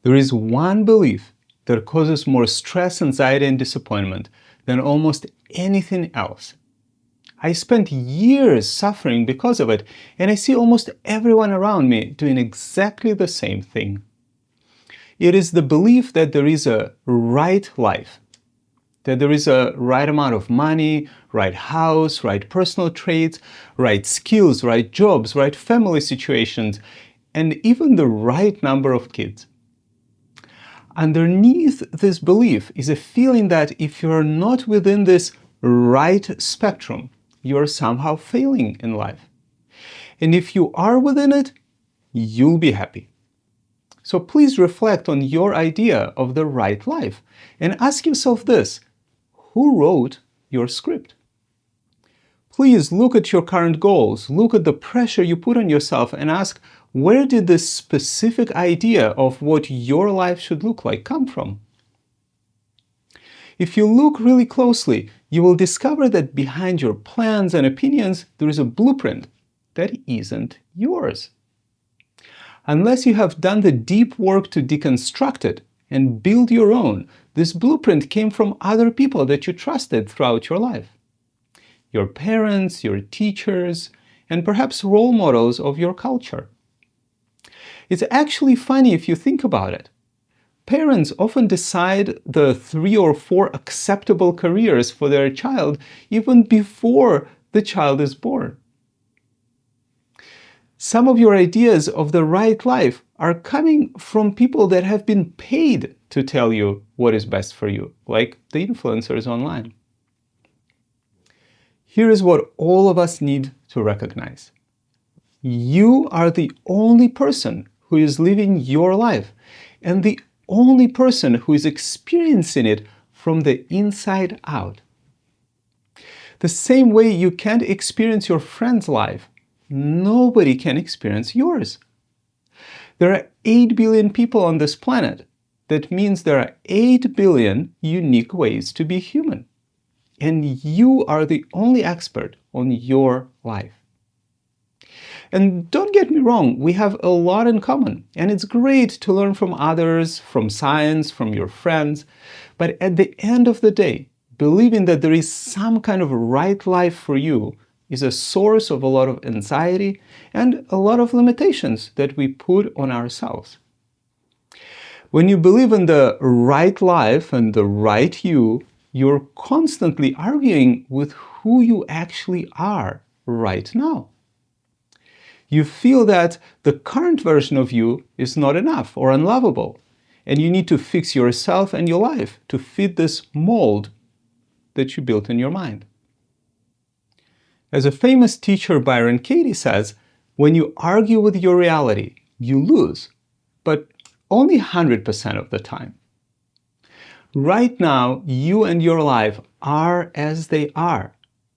There is one belief that causes more stress, anxiety, and disappointment than almost anything else. I spent years suffering because of it, and I see almost everyone around me doing exactly the same thing. It is the belief that there is a right life, that there is a right amount of money, right house, right personal traits, right skills, right jobs, right family situations, and even the right number of kids. Underneath this belief is a feeling that if you're not within this right spectrum, you're somehow failing in life. And if you are within it, you'll be happy. So please reflect on your idea of the right life and ask yourself this: who wrote your script? Please look at your current goals, look at the pressure you put on yourself, and ask, where did this specific idea of what your life should look like come from? If you look really closely, you will discover that behind your plans and opinions, there is a blueprint that isn't yours. Unless you have done the deep work to deconstruct it and build your own, this blueprint came from other people that you trusted throughout your life. Your parents, your teachers, and perhaps role models of your culture. It's actually funny if you think about it. Parents often decide the 3 or 4 acceptable careers for their child even before the child is born. Some of your ideas of the right life are coming from people that have been paid to tell you what is best for you, like the influencers online. Here is what all of us need to recognize. You are the only person who is living your life, and the only person who is experiencing it from the inside out. The same way you can't experience your friend's life, nobody can experience yours. There are 8 billion people on this planet. That means there are 8 billion unique ways to be human. And you are the only expert on your life. And don't get me wrong, we have a lot in common, and it's great to learn from others, from science, from your friends. But at the end of the day, believing that there is some kind of right life for you is a source of a lot of anxiety and a lot of limitations that we put on ourselves. When you believe in the right life and the right you, you're constantly arguing with who you actually are right now. You feel that the current version of you is not enough or unlovable, and you need to fix yourself and your life to fit this mold that you built in your mind. As a famous teacher, Byron Katie, says, when you argue with your reality, you lose, but only 100% of the time. Right now, you and your life are as they are.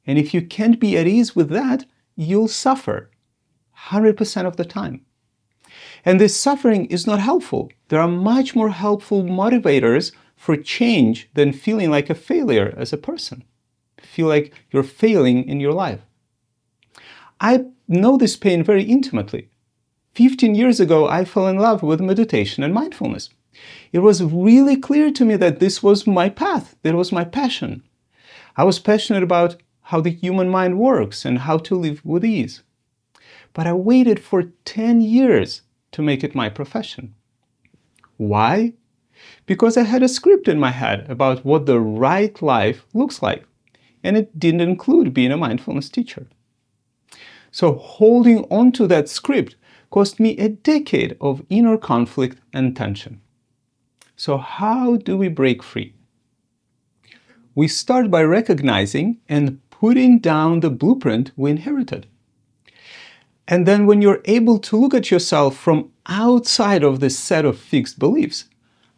And if you can't be at ease with that, you'll suffer 100% of the time. And this suffering is not helpful. There are much more helpful motivators for change than feeling like a failure as a person. Feel like you're failing in your life. I know this pain very intimately. 15 years ago, I fell in love with meditation and mindfulness. It was really clear to me that this was my path, that was my passion. I was passionate about how the human mind works and how to live with ease. But I waited for 10 years to make it my profession. Why? Because I had a script in my head about what the right life looks like, and it didn't include being a mindfulness teacher. So holding on to that script cost me a decade of inner conflict and tension. So how do we break free? We start by recognizing and putting down the blueprint we inherited. And then when you're able to look at yourself from outside of this set of fixed beliefs,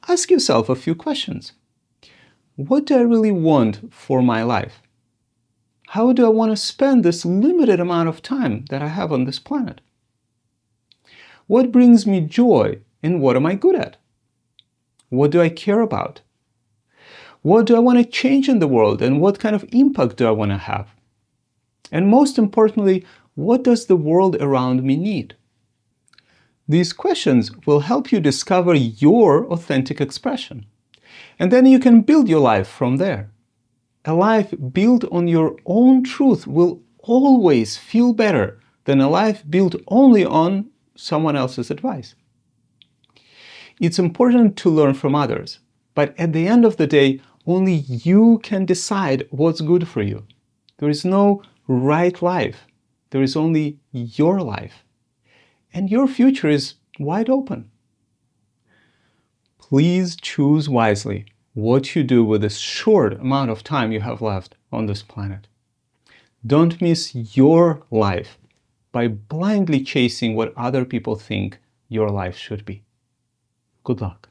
ask yourself a few questions. What do I really want for my life? How do I want to spend this limited amount of time that I have on this planet? What brings me joy and what am I good at? What do I care about? What do I want to change in the world and what kind of impact do I want to have? And most importantly, what does the world around me need? These questions will help you discover your authentic expression. And then you can build your life from there. A life built on your own truth will always feel better than a life built only on someone else's advice. It's important to learn from others, but at the end of the day, only you can decide what's good for you. There is no right life. There is only your life. And your future is wide open. Please choose wisely what you do with the short amount of time you have left on this planet. Don't miss your life by blindly chasing what other people think your life should be. Good luck.